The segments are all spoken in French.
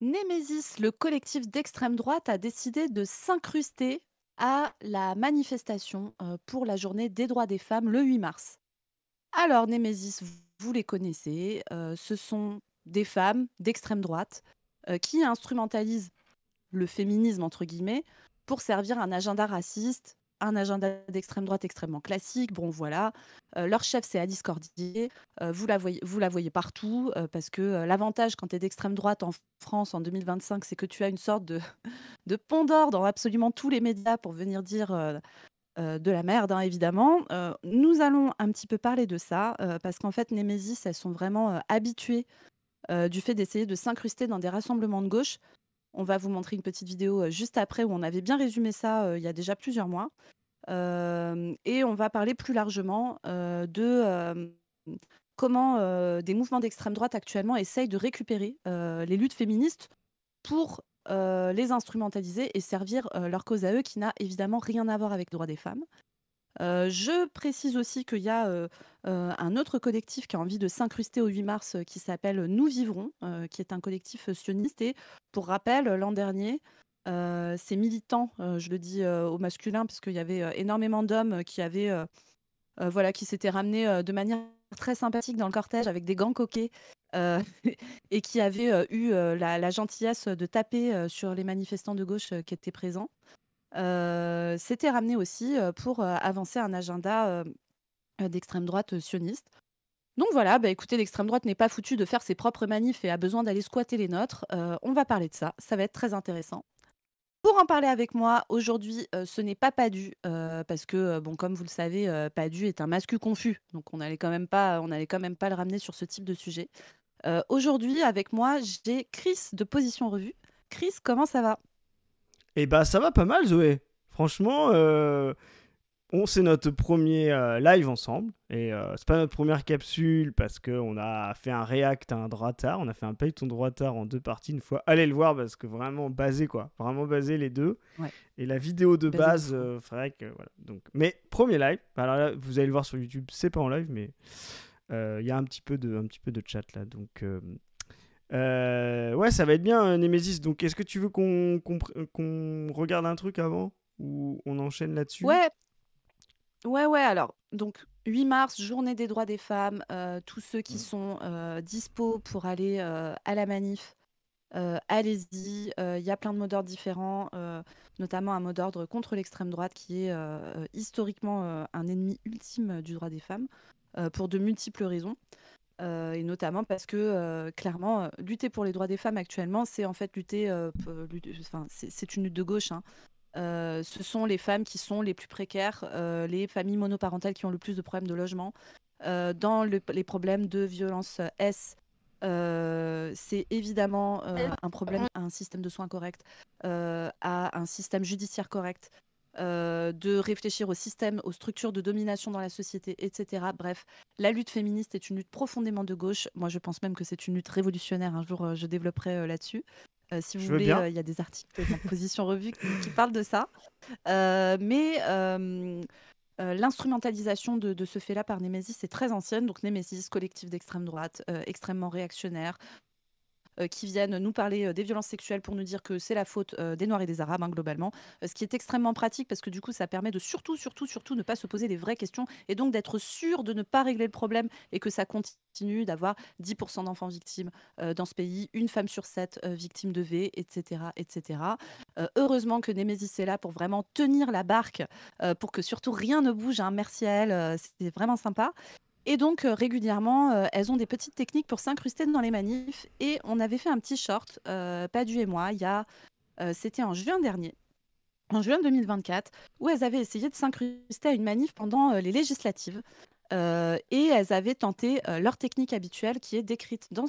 Némésis, le collectif d'extrême droite, a décidé de s'incruster à la manifestation pour la journée des droits des femmes le 8 mars. Alors, Némésis, vous les connaissez, ce sont des femmes d'extrême droite qui instrumentalisent le féminisme, entre guillemets, pour servir un agenda raciste, un agenda d'extrême droite extrêmement classique. Bon, voilà. Leur chef, c'est Alice Cordier. Vous la voyez partout parce que l'avantage quand tu es d'extrême droite en France en 2025, c'est que tu as une sorte de pont d'or dans absolument tous les médias pour venir dire de la merde, hein, évidemment. Nous allons un petit peu parler de ça parce qu'en fait, Némésis, elles sont vraiment habituées du fait d'essayer de s'incruster dans des rassemblements de gauche. On va vous montrer une petite vidéo juste après où on avait bien résumé ça il y a déjà plusieurs mois. Et on va parler plus largement de comment des mouvements d'extrême droite actuellement essayent de récupérer les luttes féministes pour les instrumentaliser et servir leur cause à eux qui n'a évidemment rien à voir avec les droits des femmes. Je précise aussi qu'il y a un autre collectif qui a envie de s'incruster au 8 mars qui s'appelle Nous Vivrons, qui est un collectif sioniste. Et pour rappel, l'an dernier, ces militants, je le dis au masculin, parce qu'il y avait énormément d'hommes voilà, qui s'étaient ramenés de manière très sympathique dans le cortège avec des gants coquets euh, et qui avaient eu la gentillesse de taper sur les manifestants de gauche qui étaient présents. S'était ramené aussi pour avancer un agenda d'extrême droite sioniste. Donc voilà, bah écoutez, l'extrême droite n'est pas foutue de faire ses propres manifs et a besoin d'aller squatter les nôtres. On va parler de ça, ça va être très intéressant. Pour en parler avec moi aujourd'hui, ce n'est pas Padu, parce que, bon, comme vous le savez, Padu est un mascu confus, donc on allait quand même pas le ramener sur ce type de sujet. Aujourd'hui, avec moi, j'ai Chris de Position Revue. Chris, comment ça va? Et bah ça va pas mal Zoé. Franchement, c'est notre premier live ensemble. Et c'est pas notre première capsule parce qu'on a fait un react à un droitard. On a fait un Payton droitard en deux parties une fois. Allez le voir parce que vraiment basé quoi. Vraiment basé les deux. Ouais, Et la vidéo de basé de base, fou. faudrait que... Voilà. Donc, mais premier live. Alors là, vous allez le voir sur YouTube. C'est pas en live mais il y a un petit peu de chat là. Donc... ouais, ça va être bien, Nemesis. Donc, est-ce que tu veux qu'on regarde un truc avant ou on enchaîne là-dessus? Ouais, ouais, alors, donc 8 mars, journée des droits des femmes, tous ceux qui sont dispo pour aller à la manif, allez-y. Il y a plein de mots d'ordre différents, notamment un mot d'ordre contre l'extrême droite qui est historiquement un ennemi ultime du droit des femmes, pour de multiples raisons. Et notamment parce que clairement, lutter pour les droits des femmes actuellement, c'est en fait enfin, c'est une lutte de gauche, hein. Ce sont les femmes qui sont les plus précaires, les familles monoparentales qui ont le plus de problèmes de logement. Dans les problèmes de violence S, c'est évidemment un problème à un système de soins correct, à un système judiciaire correct, de réfléchir au système, aux structures de domination dans la société, etc. Bref, la lutte féministe est une lutte profondément de gauche. Moi, je pense même que c'est une lutte révolutionnaire. Un jour, je développerai là-dessus. Si vous Je veux voulez, bien. il y a des articles dans Position Revue qui parlent de ça. Mais l'instrumentalisation de ce fait-là par Némésis est très ancienne. Donc Némésis, collectif d'extrême droite, extrêmement réactionnaire, qui viennent nous parler des violences sexuelles pour nous dire que c'est la faute des Noirs et des Arabes, hein, globalement. Ce qui est extrêmement pratique parce que du coup, ça permet de surtout ne pas se poser les vraies questions et donc d'être sûr de ne pas régler le problème et que ça continue d'avoir 10% d'enfants victimes dans ce pays, une femme sur 7 victime de V, etc. etc. Heureusement que Némésis est là pour vraiment tenir la barque, pour que surtout rien ne bouge, hein. Merci à elle, c'est vraiment sympa. Et donc, régulièrement, elles ont des petites techniques pour s'incruster dans les manifs. Et on avait fait un petit short, Padu et moi, c'était en juin dernier, en juin 2024, où elles avaient essayé de s'incruster à une manif pendant les législatives. Et elles avaient tenté leur technique habituelle qui est décrite dans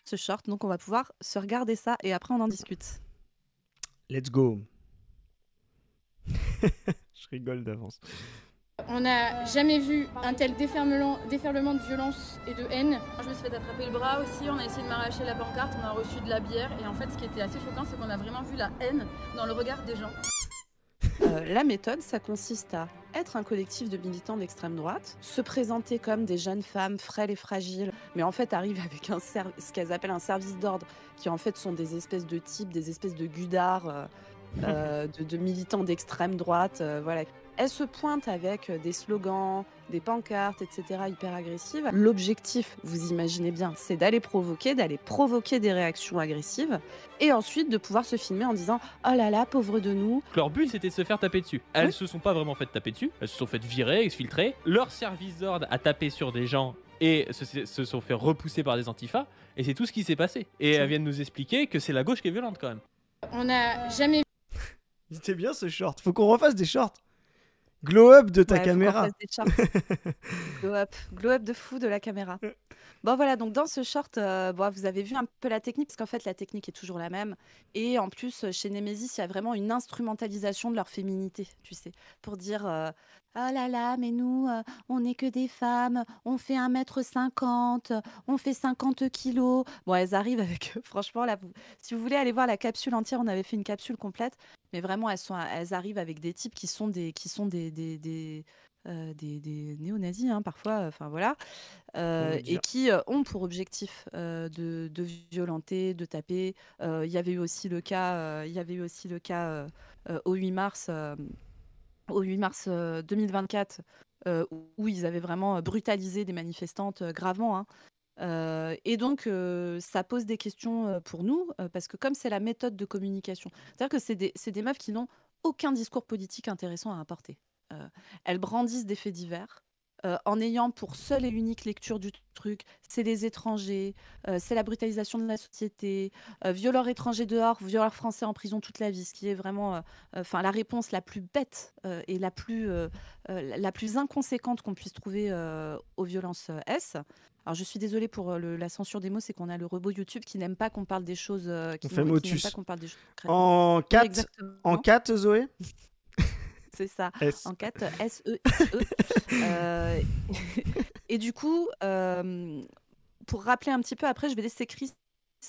ce short. Donc, on va pouvoir se regarder ça et après, on en discute. Let's go. Je rigole d'avance. On n'a jamais vu un tel déferlement de violence et de haine. Je me suis fait attraper le bras aussi, on a essayé de m'arracher la pancarte, on a reçu de la bière et en fait ce qui était assez choquant c'est qu'on a vraiment vu la haine dans le regard des gens. La méthode, ça consiste à être un collectif de militants d'extrême droite, se présenter comme des jeunes femmes frêles et fragiles, mais en fait arrivent avec ce qu'elles appellent un service d'ordre, qui en fait sont des espèces de types, des espèces de gudards, de militants d'extrême droite, voilà. Elles se pointent avec des slogans, des pancartes, etc., hyper agressives. L'objectif, vous imaginez bien, c'est d'aller provoquer des réactions agressives, et ensuite de pouvoir se filmer en disant « Oh là là, pauvre de nous ». Leur but, c'était de se faire taper dessus. Elles Oui. se sont pas vraiment fait taper dessus, elles se sont fait virer, exfiltrer. Leur service d'ordre a tapé sur des gens et se sont fait repousser par des antifas, et c'est tout ce qui s'est passé. Et elles viennent nous expliquer que c'est la gauche qui est violente quand même. On n'a jamais C'était bien ce short. Faut qu'on refasse des shorts. Glow up de ta Ouais, faut qu'on caméra. fasse des shorts. Glow up de fou de la caméra. Bon voilà, donc dans ce short, vous avez vu un peu la technique, parce qu'en fait la technique est toujours la même. Et en plus, chez Nemesis, il y a vraiment une instrumentalisation de leur féminité, tu sais, pour dire oh là là, mais nous, on n'est que des femmes, on fait 1,50 m, on fait 50 kilos. Bon, elles arrivent avec, franchement, là, si vous voulez aller voir la capsule entière, on avait fait une capsule complète, mais vraiment, elles arrivent avec des types qui sont des néo-nazis, hein, parfois, enfin voilà. Et qui ont pour objectif de violenter, de taper. Il y avait eu aussi le cas, au 8 mars, 2024, où ils avaient vraiment brutalisé des manifestantes gravement, hein. Et donc, ça pose des questions pour nous, parce que comme c'est la méthode de communication, c'est-à-dire que c'est des meufs qui n'ont aucun discours politique intéressant à apporter. Elles brandissent des faits divers, en ayant pour seule et unique lecture du truc, c'est les étrangers, c'est la brutalisation de la société, violeurs étrangers dehors, violeurs français en prison toute la vie, ce qui est vraiment la réponse la plus bête et la plus inconséquente qu'on puisse trouver aux violences S. Alors je suis désolée pour la censure des mots, c'est qu'on a le robot YouTube qui n'aime pas qu'on parle des choses On fait n'aime motus. pas qu'on parle des choses concrètes. En Oui, 4, exactement. Zoé. C'est ça. S. En 4, S-E-X-E. Et du coup, pour rappeler un petit peu, après, je vais laisser Chris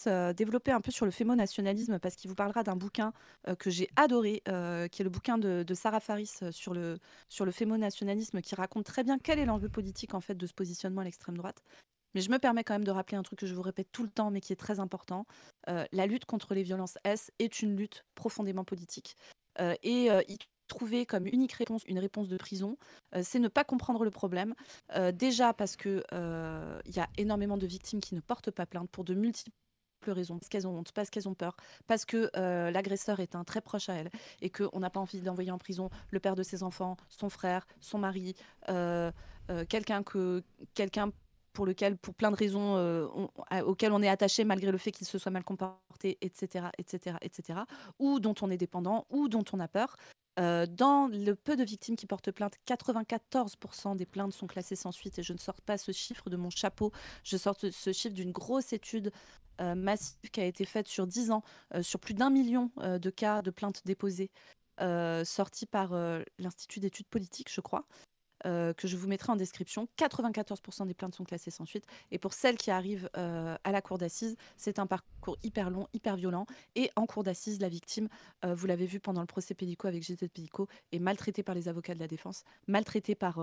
développer un peu sur le fémonationalisme, parce qu'il vous parlera d'un bouquin que j'ai adoré, qui est le bouquin de Sarah Faris sur le fémonationalisme, qui raconte très bien quel est l'enjeu politique en fait de ce positionnement à l'extrême droite. Mais je me permets quand même de rappeler un truc que je vous répète tout le temps, mais qui est très important. La lutte contre les violences S est une lutte profondément politique. Y trouver comme unique réponse une réponse de prison, c'est ne pas comprendre le problème. Déjà parce que il y a énormément de victimes qui ne portent pas plainte pour de multiples raisons, parce qu'elles ont honte, parce qu'elles ont peur, parce que l'agresseur est un très proche à elles, et qu'on n'a pas envie d'envoyer en prison le père de ses enfants, son frère, son mari, quelqu'un pour lequel, pour plein de raisons auxquelles on est attaché malgré le fait qu'il se soit mal comporté, etc., etc., etc., ou dont on est dépendant, ou dont on a peur. Dans le peu de victimes qui portent plainte, 94% des plaintes sont classées sans suite, et je ne sors pas ce chiffre de mon chapeau, je sors ce chiffre d'une grosse étude massive qui a été faite sur 10 ans, sur plus d'1 million de cas de plaintes déposées, sorties par l'Institut d'études politiques, je crois. Que je vous mettrai en description. 94% des plaintes sont classées sans suite. Et pour celles qui arrivent à la cour d'assises, c'est un parcours hyper long, hyper violent. Et en cour d'assises, la victime, vous l'avez vu pendant le procès Pellico avec Gisèle Pellico, est maltraitée par les avocats de la défense, maltraitée par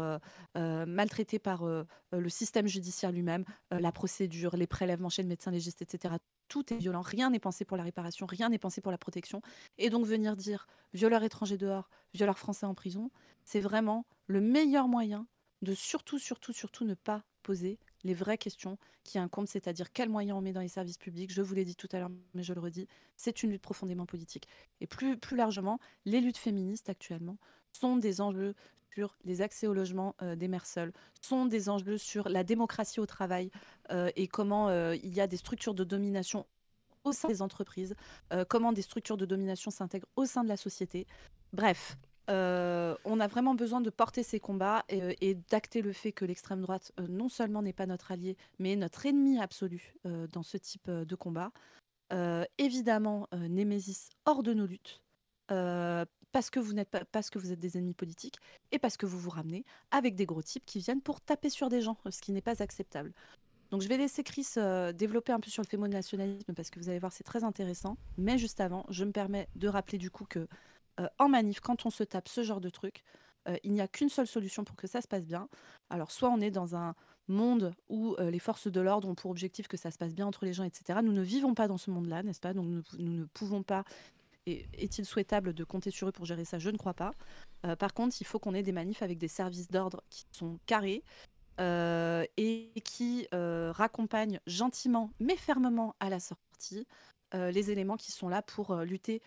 le système judiciaire lui-même, la procédure, les prélèvements chez le médecin légiste, etc. Tout est violent. Rien n'est pensé pour la réparation, rien n'est pensé pour la protection. Et donc venir dire violeur étranger dehors, violeur français en prison, c'est vraiment le meilleur moyen de surtout ne pas poser les vraies questions qui incombent, c'est-à-dire quels moyens on met dans les services publics. Je vous l'ai dit tout à l'heure, mais je le redis, c'est une lutte profondément politique. Et plus largement, les luttes féministes actuellement sont des enjeux sur les accès au logement des mères seules, sont des enjeux sur la démocratie au travail et comment il y a des structures de domination au sein des entreprises, comment des structures de domination s'intègrent au sein de la société. Bref, on a vraiment besoin de porter ces combats et d'acter le fait que l'extrême droite, non seulement n'est pas notre allié, mais est notre ennemi absolu dans ce type de combat. Évidemment, Némésis hors de nos luttes, parce que vous êtes des ennemis politiques, et parce que vous vous ramenez avec des gros types qui viennent pour taper sur des gens, ce qui n'est pas acceptable. Donc je vais laisser Chris développer un peu sur le fémonationalisme, parce que vous allez voir, c'est très intéressant. Mais juste avant, je me permets de rappeler du coup que en manif, quand on se tape ce genre de truc, il n'y a qu'une seule solution pour que ça se passe bien. Alors, soit on est dans un monde où les forces de l'ordre ont pour objectif que ça se passe bien entre les gens, etc. Nous ne vivons pas dans ce monde-là, n'est-ce pas? Donc, nous ne pouvons pas. Est-il souhaitable de compter sur eux pour gérer ça? Je ne crois pas. Par contre, il faut qu'on ait des manifs avec des services d'ordre qui sont carrés et qui raccompagnent gentiment mais fermement à la sortie les éléments qui sont là pour lutter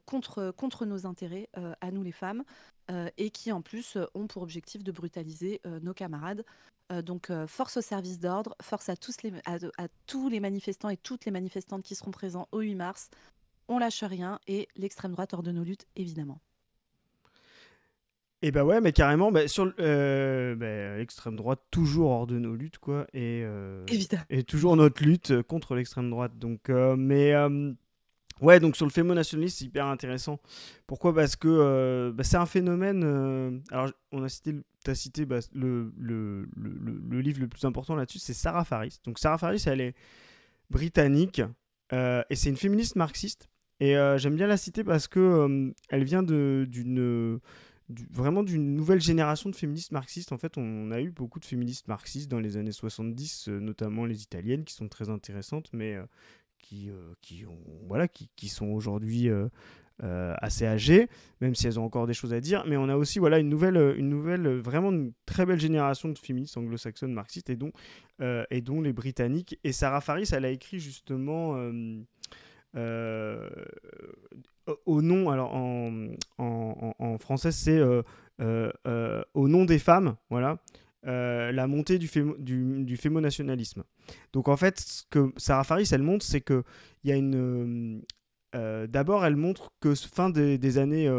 contre nos intérêts à nous les femmes et qui en plus ont pour objectif de brutaliser nos camarades. Donc force aux services d'ordre, force à tous les manifestants et toutes les manifestantes qui seront présents au 8 mars. On lâche rien et l'extrême droite hors de nos luttes, évidemment. Et bah ouais, mais carrément, sur l'extrême droite, toujours hors de nos luttes, quoi, Évidemment. et toujours notre lutte contre l'extrême droite. Donc, ouais, donc sur le fémonationalisme, c'est hyper intéressant. Pourquoi? Parce que c'est un phénomène. Alors, t'as cité le livre le plus important là-dessus, c'est Sarah Faris. Donc, Sarah Faris, elle est britannique et c'est une féministe marxiste. Et j'aime bien la citer parce que elle vient vraiment d'une nouvelle génération de féministes marxistes. En fait, on a eu beaucoup de féministes marxistes dans les années 70, notamment les italiennes, qui sont très intéressantes, mais qui sont aujourd'hui assez âgées, même si elles ont encore des choses à dire. Mais on a aussi une nouvelle, vraiment une très belle génération de féministes anglo-saxonnes marxistes, et dont les Britanniques. Et Sarah Faris, elle a écrit justement... au nom, alors en français c'est au nom des femmes, voilà, la montée du fémonationalisme. Donc en fait, ce que Sarah Faris elle montre, c'est que il y a une d'abord elle montre que fin des années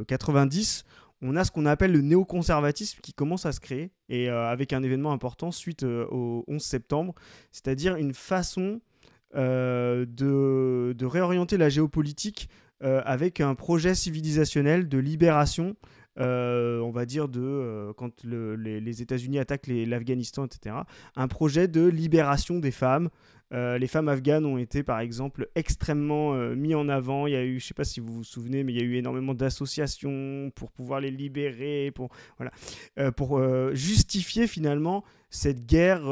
90, on a ce qu'on appelle le néoconservatisme qui commence à se créer, et avec un événement important suite au 11 septembre, c'est-à-dire une façon de réorienter la géopolitique avec un projet civilisationnel de libération, on va dire, quand les États-Unis attaquent l'Afghanistan, etc. Un projet de libération des femmes. Les femmes afghanes ont été, par exemple, extrêmement mis en avant. Il y a eu, je ne sais pas si vous vous souvenez, mais il y a eu énormément d'associations pour pouvoir les libérer, pour justifier finalement cette guerre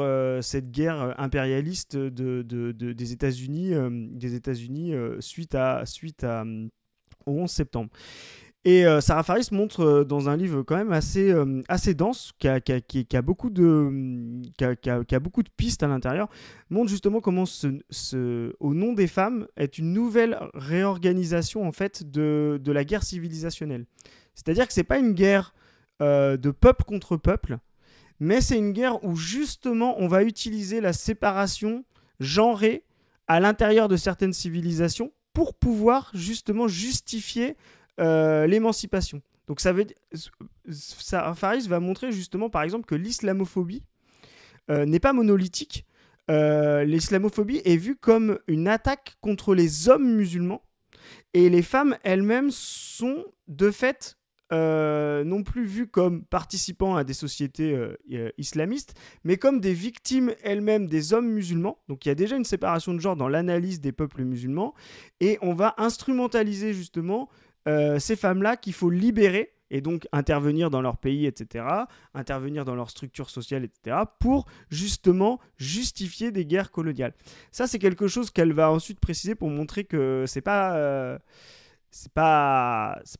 impérialiste des États-Unis suite au 11 septembre. Et Sarah Faris montre dans un livre quand même assez dense, qui a beaucoup de pistes à l'intérieur, montre justement comment au nom des femmes est une nouvelle réorganisation en fait de la guerre civilisationnelle. C'est-à-dire que c'est pas une guerre de peuple contre peuple, mais c'est une guerre où justement on va utiliser la séparation genrée à l'intérieur de certaines civilisations pour pouvoir justement justifier l'émancipation. Donc Sarah Faris va montrer justement par exemple que l'islamophobie n'est pas monolithique. L'islamophobie est vue comme une attaque contre les hommes musulmans, et les femmes elles-mêmes sont de fait non plus vues comme participants à des sociétés islamistes, mais comme des victimes elles-mêmes des hommes musulmans. Donc il y a déjà une séparation de genre dans l'analyse des peuples musulmans, et on va instrumentaliser justement ces femmes-là qu'il faut libérer, et donc intervenir dans leur pays, etc., intervenir dans leur structure sociale, etc., pour justement justifier des guerres coloniales. Ça, c'est quelque chose qu'elle va ensuite préciser pour montrer que c'est pas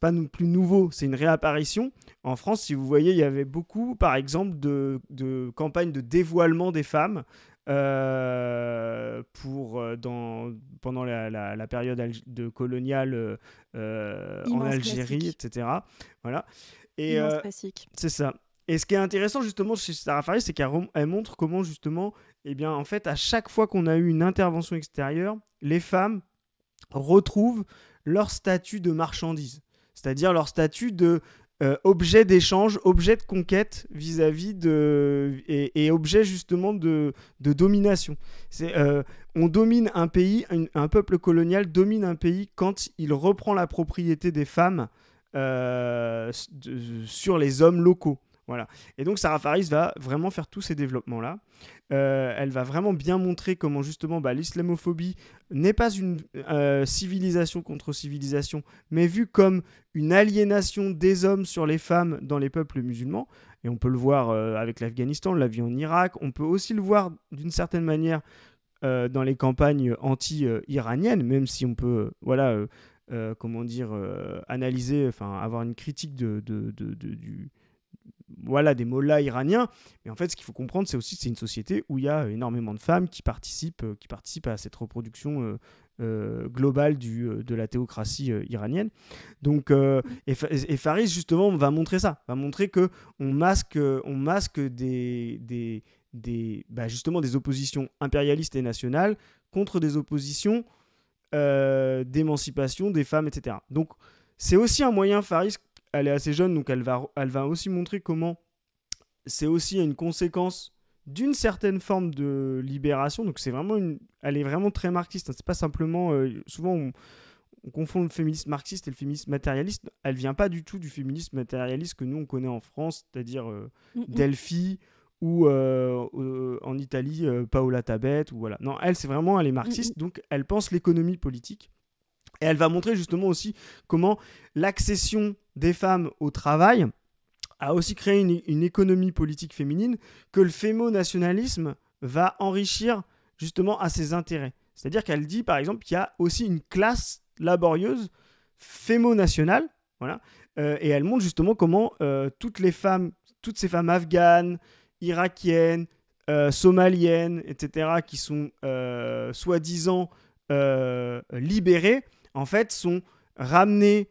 non plus nouveau, c'est une réapparition. En France, si vous voyez, il y avait beaucoup, par exemple, de campagnes de dévoilement des femmes pendant la période coloniale en Algérie, classique. etc. Voilà. Et Immense classique. c'est ça. Et ce qui est intéressant justement chez Sarah Faris, c'est qu'elle montre comment justement, en fait, à chaque fois qu'on a eu une intervention extérieure, les femmes retrouvent leur statut de marchandise, c'est-à-dire leur statut de objet d'échange, objet de conquête vis-à-vis et objet justement de domination. On domine un pays, un peuple colonial domine un pays quand il reprend la propriété des femmes sur les hommes locaux. Voilà. Et donc Sarah Faris va vraiment faire tous ces développements-là. Elle va vraiment bien montrer comment justement l'islamophobie n'est pas une civilisation contre civilisation, mais vue comme une aliénation des hommes sur les femmes dans les peuples musulmans. Et on peut le voir avec l'Afghanistan, on l'a vu en Irak. On peut aussi le voir d'une certaine manière dans les campagnes anti-iraniennes, même si on peut analyser, enfin avoir une critique des mollahs iraniens. Mais en fait, ce qu'il faut comprendre, c'est aussi que c'est une société où il y a énormément de femmes qui participent à cette reproduction globale de la théocratie iranienne. Donc, et Faris, justement, va montrer ça. Va montrer qu'on masque justement des oppositions impérialistes et nationales contre des oppositions d'émancipation des femmes, etc. Donc, c'est aussi un moyen, Faris, elle est assez jeune, donc elle va aussi montrer comment c'est aussi une conséquence d'une certaine forme de libération. Donc elle est vraiment très marxiste. C'est pas simplement, souvent on confond le féminisme marxiste et le féminisme matérialiste. Elle vient pas du tout du féminisme matérialiste que nous on connaît en France, c'est-à-dire Delphi ou en Italie Paola Tabet ou voilà. Non, elle est marxiste, donc elle pense l'économie politique. Et elle va montrer justement aussi comment l'accession des femmes au travail a aussi créé une économie politique féminine que le fémo-nationalisme va enrichir justement à ses intérêts. C'est-à-dire qu'elle dit par exemple qu'il y a aussi une classe laborieuse fémo-nationale, voilà, et elle montre justement comment toutes ces femmes afghanes, irakiennes, somaliennes, etc., qui sont soi-disant libérées, en fait, sont ramenés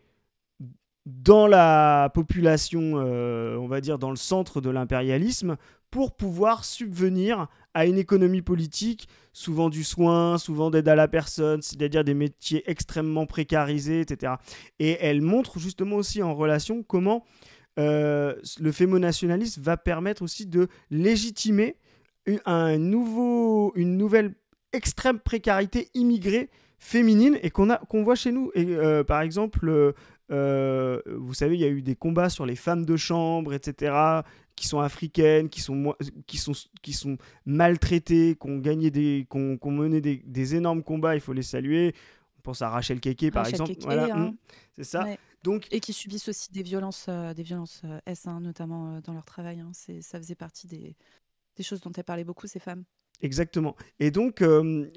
dans la population, on va dire dans le centre de l'impérialisme, pour pouvoir subvenir à une économie politique, souvent du soin, souvent d'aide à la personne, c'est-à-dire des métiers extrêmement précarisés, etc. Et elle montre justement aussi en relation comment le fémonationalisme va permettre aussi de légitimer une nouvelle extrême précarité immigrée féminine et qu'on voit chez nous. Et par exemple, vous savez, il y a eu des combats sur les femmes de chambre, etc., qui sont africaines, qui sont maltraitées, qui ont mené des énormes combats, il faut les saluer. On pense à Rachel Keke, par exemple. Voilà, c'est ça. Ouais. Donc, et qui subissent aussi des violences S, notamment dans leur travail. Ça faisait partie des choses dont elle parlait beaucoup, ces femmes. Exactement. Et donc elle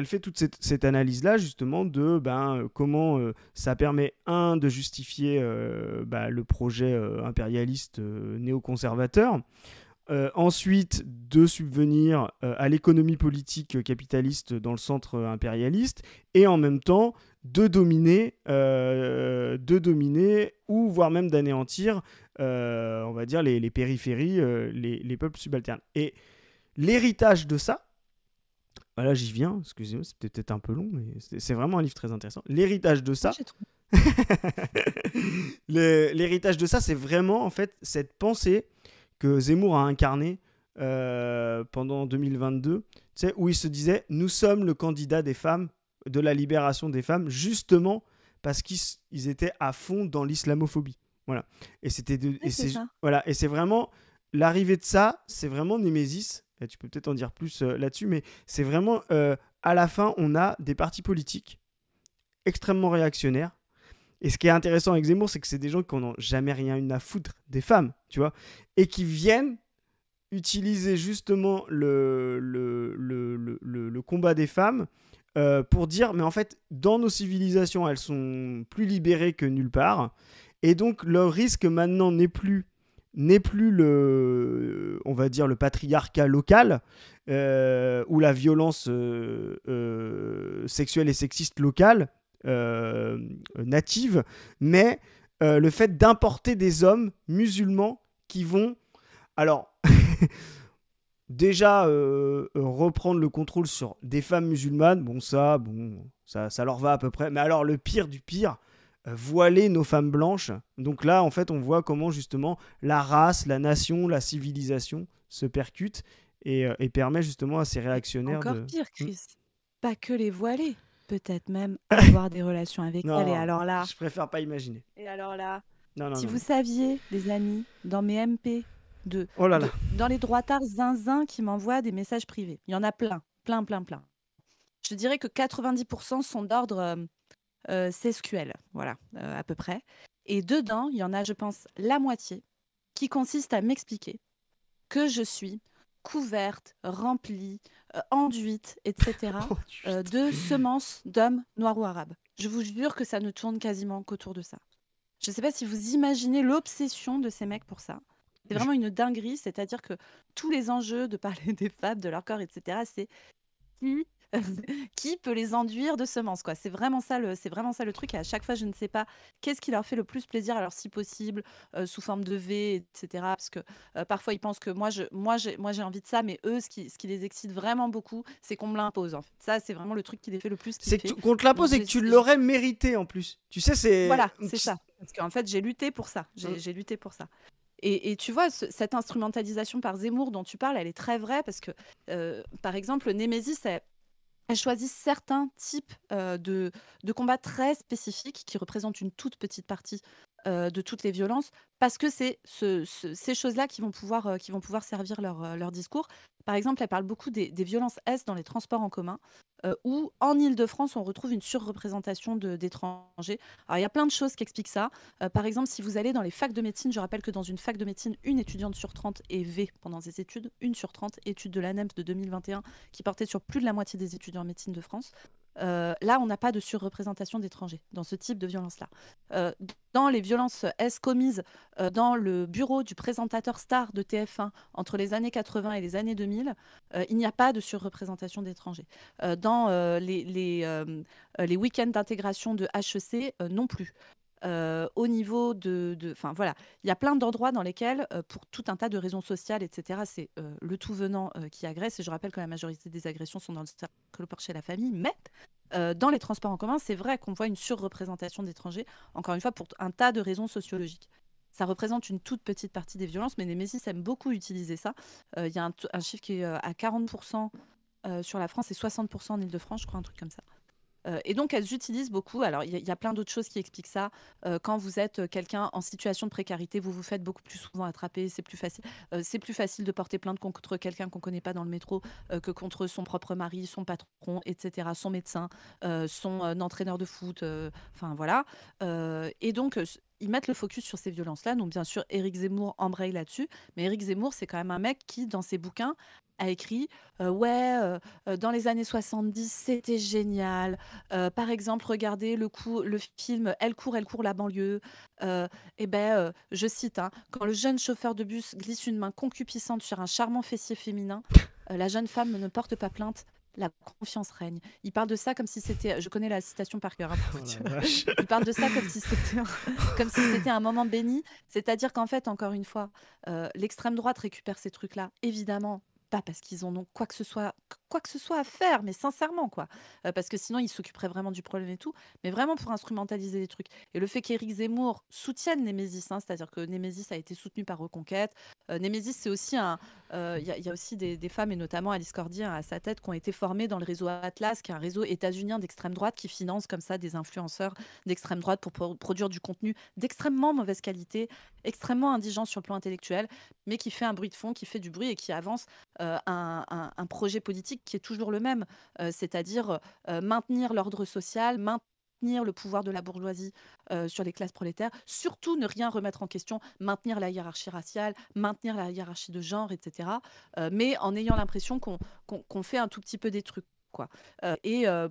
fait toute cette analyse-là, justement, de comment ça permet, de justifier le projet impérialiste néoconservateur, ensuite de subvenir à l'économie politique capitaliste dans le centre impérialiste, et en même temps de dominer ou voire même d'anéantir on va dire les périphéries, les peuples subalternes. Et l'héritage de ça, voilà, j'y viens, excusez-moi, c'était peut-être un peu long, mais c'est vraiment un livre très intéressant. L'héritage de ça, l'héritage de ça, c'est vraiment en fait cette pensée que Zemmour a incarnée pendant 2022, où il se disait « Nous sommes le candidat des femmes, de la libération des femmes, justement parce qu'ils étaient à fond dans l'islamophobie. » Voilà. Et c'est vraiment l'arrivée de ça, c'est vraiment Némésis. Et tu peux peut-être en dire plus là-dessus, mais c'est vraiment à la fin, on a des partis politiques extrêmement réactionnaires. Et ce qui est intéressant avec Zemmour, c'est que c'est des gens qui n'ont jamais rien eu à foutre des femmes, tu vois, et qui viennent utiliser justement le combat des femmes pour dire, mais en fait, dans nos civilisations, elles sont plus libérées que nulle part. Et donc, leur risque maintenant n'est plus on va dire, le patriarcat local ou la violence sexuelle et sexiste locale native, mais le fait d'importer des hommes musulmans qui vont, alors, déjà reprendre le contrôle sur des femmes musulmanes, ça leur va à peu près, mais alors le pire du pire, voiler nos femmes blanches. Donc là, en fait, on voit comment justement la race, la nation, la civilisation se percutent et permet justement à ces réactionnaires Encore pire, Chris. Pas que les voiler, peut-être même avoir des relations avec elles. Et alors là, je préfère pas imaginer. Et alors là, Non, non, Si non, vous non. saviez, les amis, dans mes MP, Oh là là. dans les droitards zinzin qui m'envoient des messages privés, il y en a plein, plein, plein, plein. Je dirais que 90% sont d'ordre SQL, voilà, à peu près. Et dedans, il y en a, je pense, la moitié qui consiste à m'expliquer que je suis couverte, remplie, enduite, etc., Enduite. de semences d'hommes noirs ou arabes. Je vous jure que ça ne tourne quasiment qu'autour de ça. Je ne sais pas si vous imaginez l'obsession de ces mecs pour ça. C'est Je- vraiment une dinguerie, c'est-à-dire que tous les enjeux de parler des femmes, de leur corps, etc., c'est qui, qui peut les enduire de semences, quoi. C'est vraiment ça le truc. Et à chaque fois, je ne sais pas qu'est-ce qui leur fait le plus plaisir. Alors, si possible, sous forme de V, etc. Parce que parfois, ils pensent que moi, j'ai envie de ça, mais eux, ce qui les excite vraiment beaucoup, c'est qu'on me l'impose. En fait, ça, c'est vraiment le truc qui les fait le plus C'est kiffer. qu'on te la Donc, pose et que tu l'aurais mérité en plus. Tu sais, voilà, c'est ça. Parce qu'en fait, j'ai lutté pour ça. Mm. J'ai lutté pour ça. Et tu vois, cette instrumentalisation par Zemmour dont tu parles, elle est très vraie parce que, par exemple, Némésis, elle choisit certains types de combats très spécifiques qui représentent une toute petite partie de toutes les violences, parce que c'est ces choses-là qui vont pouvoir servir leur discours. Par exemple, elle parle beaucoup des violences S dans les transports en commun, où en Île-de-France, on retrouve une surreprésentation d'étrangers. Alors, il y a plein de choses qui expliquent ça. Par exemple, si vous allez dans les facs de médecine, je rappelle que dans une fac de médecine, une étudiante sur 30 est V pendant ses études, une sur 30, étude de l'ANEMS de 2021, qui portait sur plus de la moitié des étudiants en médecine de France. Là, on n'a pas de surreprésentation d'étrangers dans ce type de violence-là. Euh, dans les violences S commises dans le bureau du présentateur star de TF1 entre les années 80 et les années 2000, il n'y a pas de surreprésentation d'étrangers. Dans les week-ends d'intégration de HEC, non plus. Au niveau enfin voilà, il y a plein d'endroits dans lesquels, pour tout un tas de raisons sociales, etc., c'est le tout venant qui agresse. Et je rappelle que la majorité des agressions sont dans le cercle proche chez la famille. Mais dans les transports en commun, c'est vrai qu'on voit une surreprésentation d'étrangers, encore une fois, pour un tas de raisons sociologiques. Ça représente une toute petite partie des violences, mais Némésis aime beaucoup utiliser ça. Il y a un chiffre qui est à 40% sur la France et 60% en Ile-de-France, je crois, un truc comme ça. Et donc, elles utilisent beaucoup. Alors, il y a plein d'autres choses qui expliquent ça. Quand vous êtes quelqu'un en situation de précarité, vous vous faites beaucoup plus souvent attraper. C'est plus facile de porter plainte contre quelqu'un qu'on ne connaît pas dans le métro que contre son propre mari, son patron, etc., son médecin, son entraîneur de foot. Enfin, voilà. Et donc, ils mettent le focus sur ces violences-là. Donc, bien sûr, Éric Zemmour embraye là-dessus. Mais Éric Zemmour, c'est quand même un mec qui, dans ses bouquins, a écrit ouais, dans les années 70, c'était génial. Par exemple, regardez le film Elle court, la banlieue. Je cite, hein, quand le jeune chauffeur de bus glisse une main concupiscente sur un charmant fessier féminin, la jeune femme ne porte pas plainte. La confiance règne. Il parle de ça comme si c'était. Je connais la citation par cœur, hein, pour Oh vous dire. la vache. Il parle de ça comme si c'était comme si c'était un moment béni. C'est-à-dire qu'en fait, encore une fois, l'extrême droite récupère ces trucs-là, évidemment. Pas parce qu'ils en ont quoi que ce soit à faire, mais sincèrement, quoi. Parce que sinon, ils s'occuperaient vraiment du problème et tout, mais vraiment pour instrumentaliser les trucs. Et le fait qu'Éric Zemmour soutienne Némésis, hein, c'est-à-dire que Némésis a été soutenu par Reconquête. Némésis, c'est aussi il y a aussi des femmes, et notamment Alice Cordier à sa tête, qui ont été formées dans le réseau Atlas, qui est un réseau états-unien d'extrême droite qui finance comme ça des influenceurs d'extrême droite pour produire du contenu d'extrêmement mauvaise qualité, extrêmement indigent sur le plan intellectuel, mais qui fait un bruit de fond, qui fait du bruit et qui avance un projet politique qui est toujours le même, c'est-à-dire maintenir l'ordre social, maintenir le pouvoir de la bourgeoisie sur les classes prolétaires, surtout ne rien remettre en question, maintenir la hiérarchie raciale, maintenir la hiérarchie de genre, etc. Mais en ayant l'impression qu'on fait un tout petit peu des trucs. Quoi.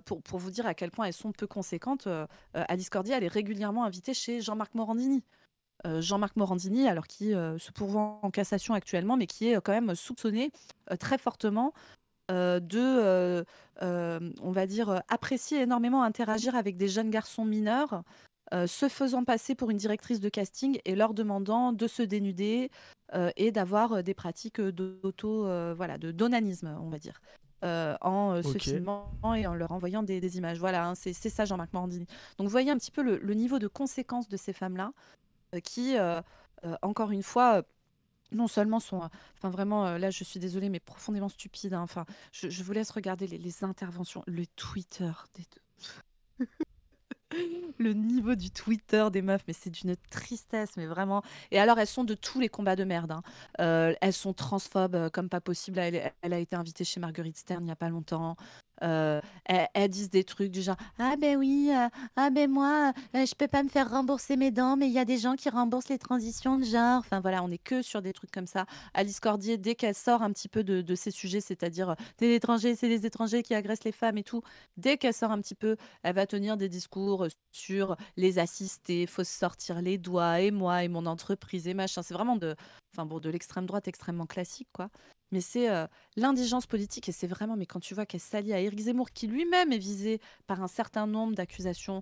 Pour vous dire à quel point elles sont peu conséquentes, Alice Cordier, elle est régulièrement invitée chez Jean-Marc Morandini. Jean-Marc Morandini, alors qui se pourvoit en cassation actuellement, mais qui est quand même soupçonné très fortement on va dire, apprécier énormément interagir avec des jeunes garçons mineurs, se faisant passer pour une directrice de casting et leur demandant de se dénuder et d'avoir des pratiques voilà, de d'onanisme, on va dire. En se Ok. filmant et en leur envoyant des images. Voilà, hein, c'est ça Jean-Marc Morandini. Donc vous voyez un petit peu le niveau de conséquence de ces femmes-là qui, encore une fois, non seulement sont, enfin vraiment, là je suis désolée, mais profondément stupides, hein. Enfin, je vous laisse regarder les interventions, le Twitter des deux. Le niveau du Twitter des meufs, mais c'est d'une tristesse, mais vraiment. Et alors, elles sont de tous les combats de merde, hein. Elles sont transphobes comme pas possible. Elle a été invitée chez Marguerite Stern il n'y a pas longtemps. Elles disent des trucs du genre ah ben oui, ah ben moi, je peux pas me faire rembourser mes dents, mais il y a des gens qui remboursent les transitions de genre. Enfin voilà, on est que sur des trucs comme ça. Alice Cordier, dès qu'elle sort un petit peu de ces sujets, c'est-à-dire c'est les étrangers qui agressent les femmes et tout, dès qu'elle sort un petit peu, elle va tenir des discours sur les assistés, faut se sortir les doigts, et moi, et mon entreprise, et machin. C'est vraiment de l'extrême droite extrêmement classique, quoi. Mais c'est l'indigence politique, et c'est vraiment, mais quand tu vois qu'elle s'allie à Éric Zemmour, qui lui-même est visé par un certain nombre d'accusations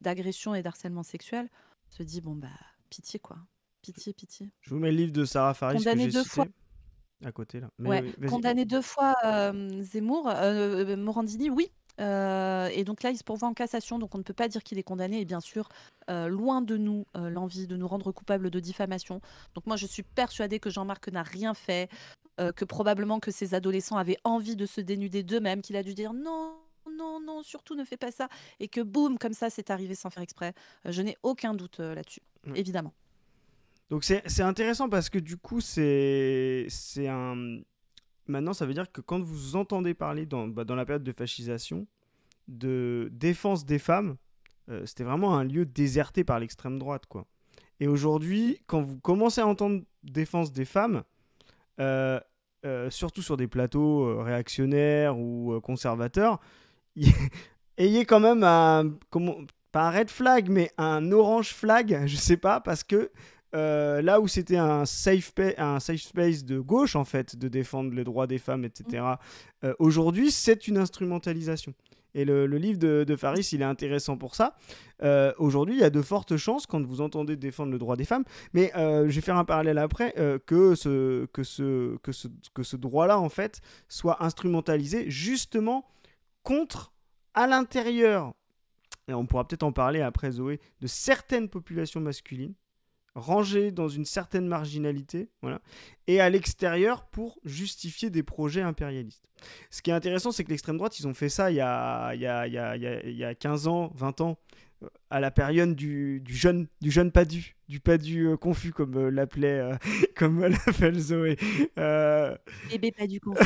d'agression et d'harcèlement sexuel, on se dit, bon, bah, pitié, quoi. Pitié, pitié. Je vous mets le livre de Sarah Faris que Condamné j'ai 2 cité fois. à côté là. Mais Ouais, oui, vas-y. condamné 2 fois Zemmour, Morandini, oui. Et donc là, il se pourvoit en cassation, donc on ne peut pas dire qu'il est condamné. Et bien sûr, loin de nous l'envie de nous rendre coupables de diffamation. Donc moi, je suis persuadée que Jean-Marc n'a rien fait, que probablement que ces adolescents avaient envie de se dénuder d'eux-mêmes, qu'il a dû dire non. Non, non, surtout ne fais pas ça. Et que boum, comme ça, c'est arrivé sans faire exprès. Je n'ai aucun doute là-dessus, Ouais. évidemment. Donc c'est intéressant parce que du coup, c'est un. Maintenant, ça veut dire que quand vous entendez parler dans la période de fascisation, de défense des femmes, c'était vraiment un lieu déserté par l'extrême droite, quoi. Et aujourd'hui, quand vous commencez à entendre défense des femmes, euh, surtout sur des plateaux réactionnaires ou conservateurs, ayez quand même pas un red flag, mais un orange flag, je sais pas, parce que là où c'était un safe space de gauche, en fait, de défendre les droits des femmes, etc., aujourd'hui, c'est une instrumentalisation. Et le livre de Faris, il est intéressant pour ça. Aujourd'hui, il y a de fortes chances, quand vous entendez défendre le droit des femmes, mais je vais faire un parallèle après, que ce droit-là, en fait, soit instrumentalisé justement contre, à l'intérieur, et on pourra peut-être en parler après, Zoé, de certaines populations masculines, rangées dans une certaine marginalité, voilà, et à l'extérieur pour justifier des projets impérialistes. Ce qui est intéressant, c'est que l'extrême droite, ils ont fait ça il y a 15 ans, 20 ans, à la période du jeune Padu, du Padu confus, comme l'appelait, comme l'appelle Zoé. Bébé pas du conflit.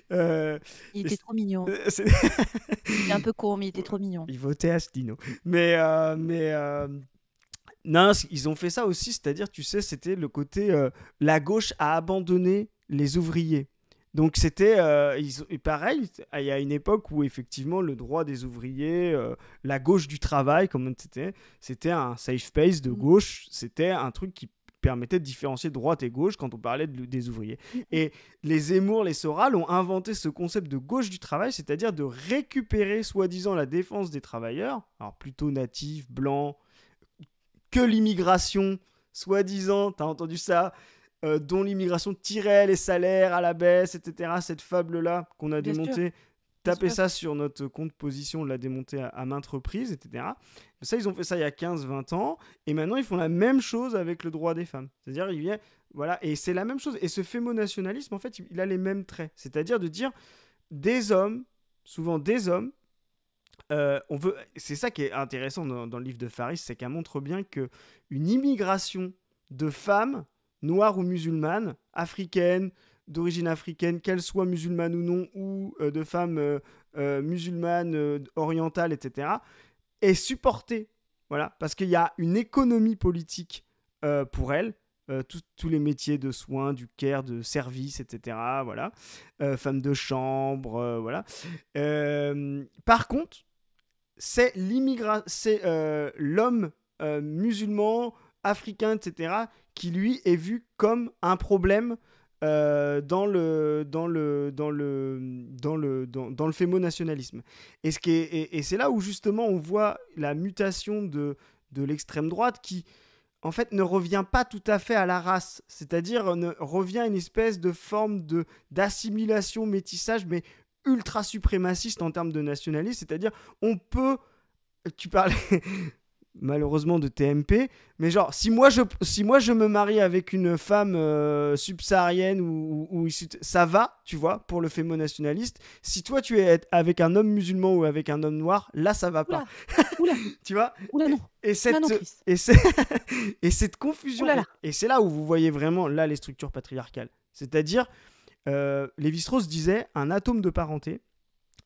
Voilà. Il était trop mignon. C'est- Il est un peu con, mais il était trop mignon. Il votait Asselineau. Mais non, ils ont fait ça aussi, c'est-à-dire, tu sais, c'était le côté la gauche a abandonné les ouvriers. Donc c'était et pareil, il y a une époque où effectivement le droit des ouvriers, la gauche du travail, comme c'était un safe space de gauche, c'était un truc qui permettait de différencier droite et gauche quand on parlait des ouvriers. Et les Zemmour, les Soral ont inventé ce concept de gauche du travail, c'est-à-dire de récupérer soi-disant la défense des travailleurs, alors plutôt natifs, blancs, que l'immigration, soi-disant, t'as entendu ça, dont l'immigration tirait les salaires à la baisse, etc. Cette fable-là qu'on a Bien sûr, démontée, bien tapez sûr. ça sur notre compte position, on l'a démonté à maintes reprises, etc. Ça, ils ont fait ça il y a 15-20 ans, et maintenant ils font la même chose avec le droit des femmes. C'est-à-dire, voilà, et c'est la même chose. Et ce fémonationalisme, en fait, il a les mêmes traits. C'est-à-dire de dire des hommes, souvent des hommes, c'est ça qui est intéressant dans le livre de Faris, c'est qu'elle montre bien que une immigration de femmes noires ou musulmanes, africaines, d'origine africaine, qu'elles soient musulmanes ou non, ou de femmes musulmanes, orientales, etc., est supportée. Voilà, parce qu'il y a une économie politique pour elles. Tous les métiers de soins, du care, de service, etc. Voilà. Femmes de chambre, voilà. Par contre, c'est l'homme musulman, africain, etc., qui lui est vu comme un problème dans le fémonationalisme. Et c'est là où justement on voit la mutation de l'extrême droite qui en fait ne revient pas tout à fait à la race, c'est-à-dire revient à une espèce de forme d'assimilation, métissage, mais ultra suprémaciste en termes de nationalisme, c'est-à-dire on peut, tu parlais malheureusement de TMP, mais genre si moi je me marie avec une femme subsaharienne ou ça va, tu vois, pour le fémonationaliste. Si toi tu es avec un homme musulman ou avec un homme noir, là ça va pas. Oula, Tu vois? oula non. Et Là non, cette, Chris. et, c'est- et cette confusion, Oula là. et c'est là où vous voyez vraiment là les structures patriarcales. C'est-à-dire, Lévi-Strauss disait un atome de parenté,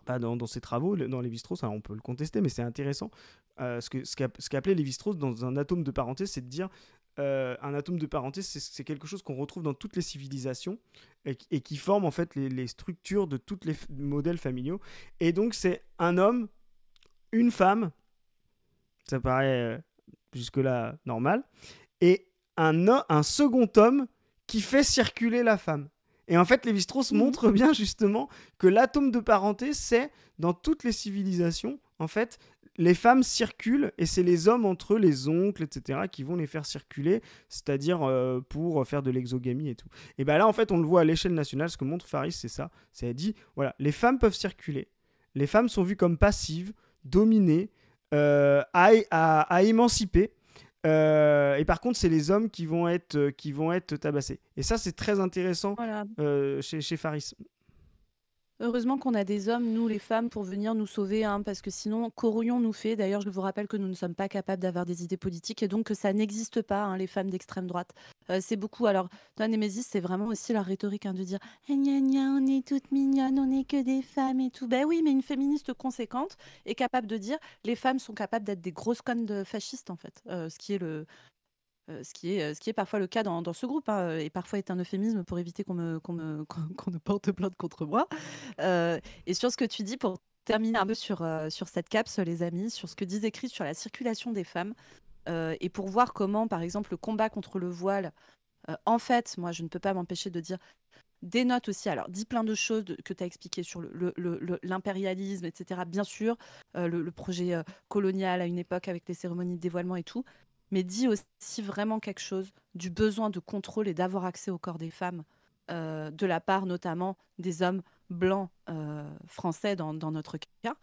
pas dans ses travaux, dans Lévi-Strauss, on peut le contester, mais c'est intéressant. Ce qu'appelait Lévi-Strauss dans un atome de parenté, c'est de dire un atome de parenté, c'est quelque chose qu'on retrouve dans toutes les civilisations et qui forme en fait les structures de tous les modèles familiaux. Et donc, c'est un homme, une femme, ça paraît jusque-là normal, et un second homme qui fait circuler la femme. Et en fait, Lévi-Strauss montre bien justement que l'atome de parenté, c'est dans toutes les civilisations, en fait, les femmes circulent et c'est les hommes entre eux, les oncles, etc., qui vont les faire circuler, c'est-à-dire pour faire de l'exogamie et tout. Et bien là, en fait, on le voit à l'échelle nationale, ce que montre Faris, c'est ça. C'est elle dit, voilà, les femmes peuvent circuler, les femmes sont vues comme passives, dominées, à émanciper. Et par contre, c'est les hommes qui vont être tabassés. Et ça, c'est très intéressant Voilà. chez Faris. Heureusement qu'on a des hommes, nous les femmes, pour venir nous sauver, hein, parce que sinon, qu'aurions nous fait? D'ailleurs, je vous rappelle que nous ne sommes pas capables d'avoir des idées politiques et donc que ça n'existe pas, hein, les femmes d'extrême droite. C'est beaucoup. Alors, dans Némésis, c'est vraiment aussi la rhétorique, hein, de dire gna gna, on est toutes mignonnes, on n'est que des femmes et tout. Ben oui, mais une féministe conséquente est capable de dire les femmes sont capables d'être des grosses connes de fascistes, en fait. Ce qui est parfois le cas dans ce groupe, hein, et parfois est un euphémisme pour éviter qu'on ne porte plainte contre moi. Et sur ce que tu dis, pour terminer un peu sur cette capsule, les amis, sur ce que disent écrit sur la circulation des femmes, et pour voir comment, par exemple, le combat contre le voile, en fait, moi, je ne peux pas m'empêcher de dire, dénote aussi, alors, dit plein de choses que tu as expliquées sur l'impérialisme, etc., bien sûr, le projet colonial à une époque avec les cérémonies de dévoilement et tout, mais dit aussi vraiment quelque chose du besoin de contrôle et d'avoir accès au corps des femmes, de la part notamment des hommes blancs français dans notre cas.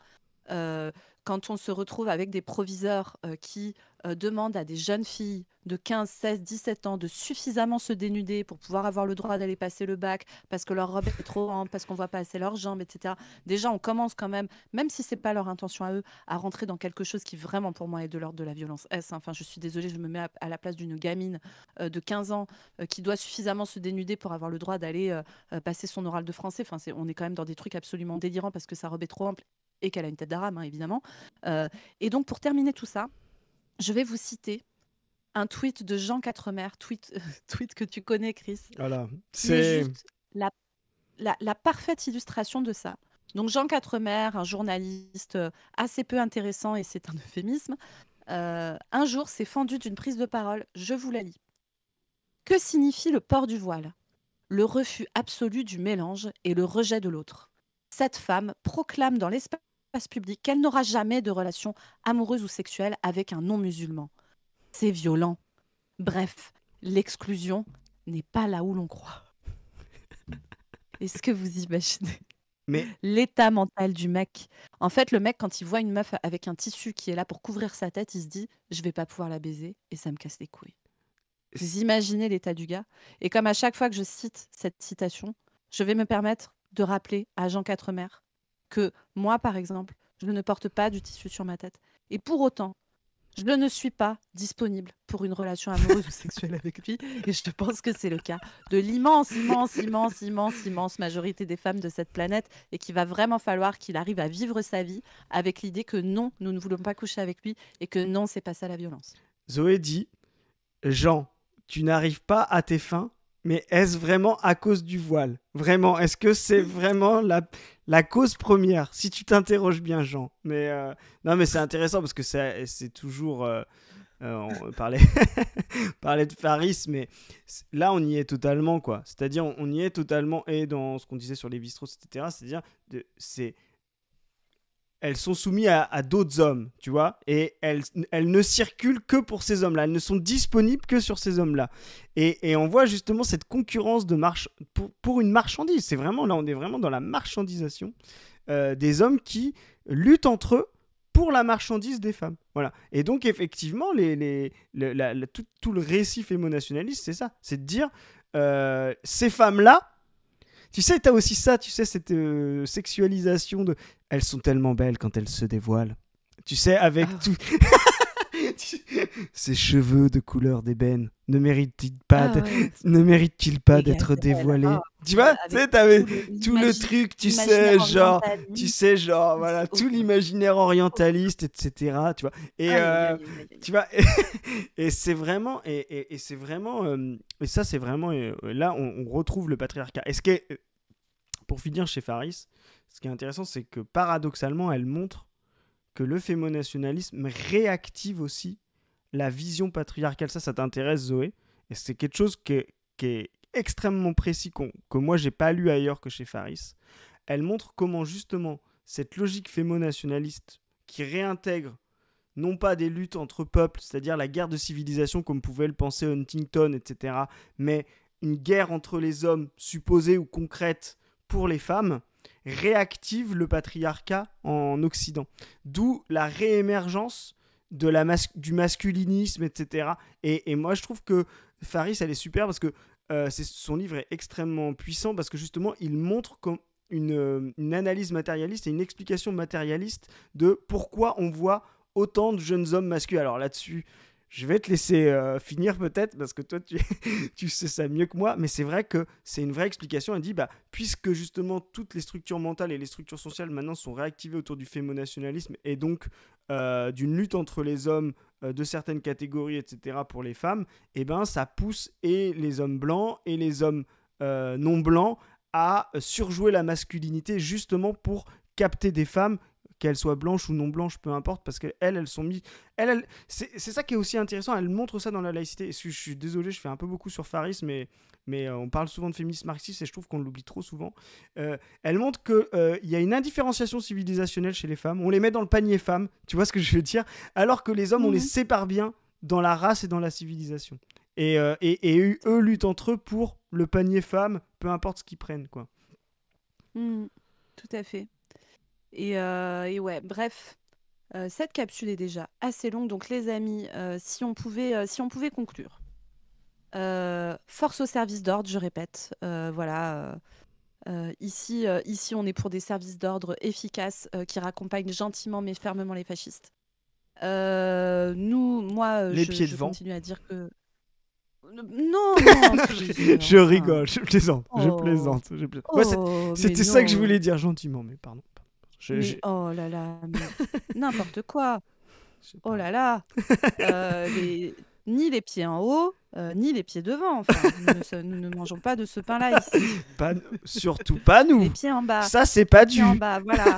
Quand on se retrouve avec des proviseurs qui demandent à des jeunes filles de 15, 16, 17 ans de suffisamment se dénuder pour pouvoir avoir le droit d'aller passer le bac parce que leur robe est trop grande, parce qu'on voit pas assez leurs jambes, etc. Déjà, on commence quand même si c'est pas leur intention à eux, à rentrer dans quelque chose qui vraiment pour moi est de l'ordre de la violence S. Enfin, je suis désolée, je me mets à la place d'une gamine de 15 ans qui doit suffisamment se dénuder pour avoir le droit d'aller passer son oral de français. Enfin, on est quand même dans des trucs absolument délirants parce que sa robe est trop ample et qu'elle a une tête d'arabe, hein, évidemment. Et donc, pour terminer tout ça, je vais vous citer un tweet de Jean Quatremer, tweet que tu connais, Chris, Voilà. qui est juste la parfaite illustration de ça. Donc, Jean Quatremer, un journaliste assez peu intéressant, et c'est un euphémisme, un jour s'est fendu d'une prise de parole. Je vous la lis. Que signifie le port du voile? Le refus absolu du mélange et le rejet de l'autre. Cette femme proclame dans l'espace public qu'elle n'aura jamais de relation amoureuse ou sexuelle avec un non-musulman. C'est violent. Bref, l'exclusion n'est pas là où l'on croit. Est-ce que vous imaginez Mais l'état mental du mec? En fait, le mec, quand il voit une meuf avec un tissu qui est là pour couvrir sa tête, il se dit « je vais pas pouvoir la baiser et ça me casse les couilles ». Vous imaginez l'état du gars? Et comme à chaque fois que je cite cette citation, je vais me permettre de rappeler à Jean Quatremer que moi, par exemple, je ne porte pas du tissu sur ma tête. Et pour autant, je ne suis pas disponible pour une relation amoureuse ou sexuelle avec lui. Et je pense que c'est le cas de l'immense majorité des femmes de cette planète et qu'il va vraiment falloir qu'il arrive à vivre sa vie avec l'idée que non, nous ne voulons pas coucher avec lui et que non, c'est pas ça la violence. Zoé dit, Jean, tu n'arrives pas à tes fins, mais est-ce vraiment à cause du voile? Vraiment, est-ce que c'est vraiment la cause première? Si tu t'interroges bien, Jean. Mais non, mais c'est intéressant parce que c'est toujours... on parlait, parlait de Faris, mais là, on y est totalement, quoi. C'est-à-dire, on y est totalement, et dans ce qu'on disait sur Lévi-Strauss, etc., c'est-à-dire, elles sont soumises à d'autres hommes, tu vois, et elles ne circulent que pour ces hommes-là, elles ne sont disponibles que sur ces hommes-là. Et on voit justement cette concurrence de pour une marchandise. C'est vraiment, là, on est vraiment dans la marchandisation des hommes qui luttent entre eux pour la marchandise des femmes. Voilà. Et donc, effectivement, tout le récit fémonationaliste, c'est ça. C'est de dire, ces femmes-là, tu sais, t'as aussi ça, tu sais, cette sexualisation de... Elles sont tellement belles quand elles se dévoilent. Tu sais, avec Ah. tout. Ces cheveux de couleur d'ébène ne méritent-ils pas, Ah ouais, ne méritent-ils pas les d'être gazelles, dévoilés? ah, Tu vois, tu sais, avec t'avais tout le l'imagi truc, tu sais, l'imaginaire genre, orientaliste, voilà, c'est tout horrible. l'imaginaire orientaliste, etc. Tu vois, et Aïe, aïe, aïe, aïe, aïe, aïe. tu vois, et c'est vraiment, et c'est vraiment, et ça, c'est vraiment, là, on retrouve le patriarcat. Et ce qui est, pour finir chez Faris, ce qui est intéressant, c'est que paradoxalement, elle montre que le fémonationalisme réactive aussi la vision patriarcale. Ça t'intéresse, Zoé? Et c'est quelque chose qui est extrêmement précis, que moi, j'ai pas lu ailleurs que chez Faris. Elle montre comment, justement, cette logique fémonationaliste qui réintègre non pas des luttes entre peuples, c'est-à-dire la guerre de civilisation comme pouvait le penser Huntington, etc., mais une guerre entre les hommes supposée ou concrète pour les femmes, réactive le patriarcat en Occident. D'où la réémergence du masculinisme, etc. Et moi, je trouve que Faris, elle est super parce que son livre est extrêmement puissant parce que justement, il montre une analyse matérialiste et une explication matérialiste de pourquoi on voit autant de jeunes hommes masculins. Alors là-dessus, je vais te laisser finir peut-être, parce que toi, tu sais ça mieux que moi, mais c'est vrai que c'est une vraie explication. Elle dit, puisque justement toutes les structures mentales et les structures sociales maintenant sont réactivées autour du fémonationalisme et donc d'une lutte entre les hommes de certaines catégories, etc., pour les femmes, et ça pousse et les hommes blancs et les hommes non blancs à surjouer la masculinité justement pour capter des femmes, qu'elles soient blanches ou non blanches, peu importe, parce qu'elles sont mises... C'est ça qui est aussi intéressant, elle montre ça dans la laïcité. Et je suis désolé, je fais un peu beaucoup sur Faris, mais on parle souvent de féminisme marxiste et je trouve qu'on l'oublie trop souvent. Elle montre qu'il y a une indifférenciation civilisationnelle chez les femmes, on les met dans le panier femmes, tu vois ce que je veux dire, alors que les hommes, on les sépare bien dans la race et dans la civilisation. Et eux luttent entre eux pour le panier femmes, peu importe ce qu'ils prennent, quoi. Tout à fait. Et ouais, bref, cette capsule est déjà assez longue, donc les amis, si on pouvait conclure. Force au service d'ordre, je répète. Voilà. Ici, on est pour des services d'ordre efficaces qui raccompagnent gentiment mais fermement les fascistes. Moi, les pieds je devant. continue à dire que... Non, je rigole, je plaisante. Moi, c'était ça que je voulais dire gentiment, mais pardon. Oh là là, n'importe quoi. Oh là là. Ni les pieds en haut, ni les pieds devant. Enfin, nous ne mangeons pas de ce pain-là ici. Surtout pas nous. Les pieds en bas. Ça, c'est pas du. Les pieds en bas, voilà.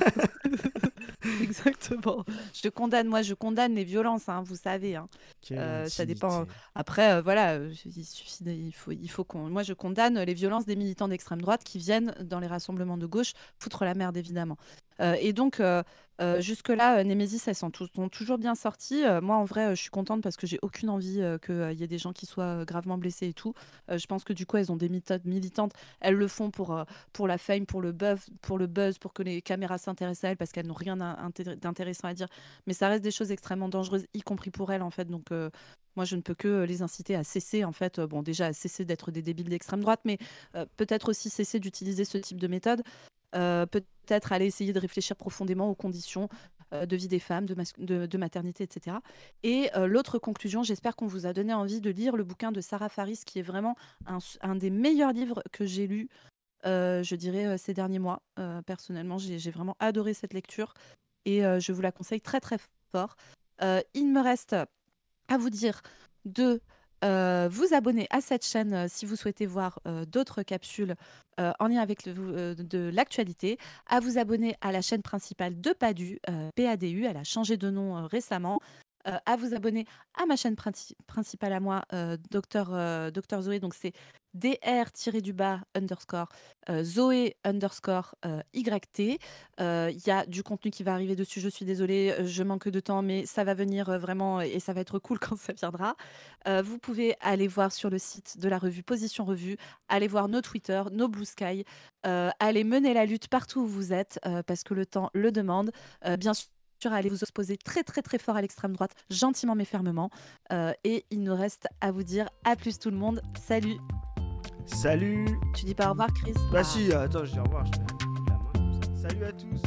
Exactement. Je condamne les violences, hein, vous savez. Hein. Ça dépend. Après, voilà, il faut qu'on. Moi, je condamne les violences des militants d'extrême droite qui viennent dans les rassemblements de gauche foutre la merde, évidemment. Et donc, jusque-là, Némésis, elles sont toujours bien sorties. Moi, en vrai, je suis contente parce que j'ai aucune envie qu'il y ait des gens qui soient gravement blessés et tout. Je pense que du coup, elles ont des méthodes militantes. Elles le font pour la fame, pour le buzz, pour que les caméras s'intéressent à elles parce qu'elles n'ont rien d'intéressant à dire. Mais ça reste des choses extrêmement dangereuses, y compris pour elles, en fait. Donc, moi, je ne peux que les inciter à cesser, en fait. Bon, déjà, à cesser d'être des débiles d'extrême droite, mais peut-être aussi cesser d'utiliser ce type de méthode. Peut-être aller essayer de réfléchir profondément aux conditions de vie des femmes, de maternité, etc. Et l'autre conclusion, j'espère qu'on vous a donné envie de lire le bouquin de Sarah Faris, qui est vraiment un des meilleurs livres que j'ai lus, je dirais, ces derniers mois. Personnellement, j'ai vraiment adoré cette lecture et je vous la conseille très, très fort. Il me reste à vous dire de vous abonner à cette chaîne si vous souhaitez voir d'autres capsules en lien avec de l'actualité, à vous abonner à la chaîne principale de Padu, PADU, elle a changé de nom récemment, à vous abonner à ma chaîne principale à moi, Dr Zoé, donc c'est dr__ Zoé _YT. Il y a du contenu qui va arriver dessus, je suis désolée, je manque de temps, mais ça va venir vraiment et ça va être cool quand ça viendra. Vous pouvez aller voir sur le site de la revue Position Revue, aller voir nos Twitter, nos Blue Sky, aller mener la lutte partout où vous êtes parce que le temps le demande. Bien sûr, à aller vous opposer très très très fort à l'extrême droite, gentiment mais fermement. Et il nous reste à vous dire à plus tout le monde. Salut. Salut. Tu dis pas au revoir, Chris? Si, attends, je dis au revoir. Je fais la main comme ça. Salut à tous.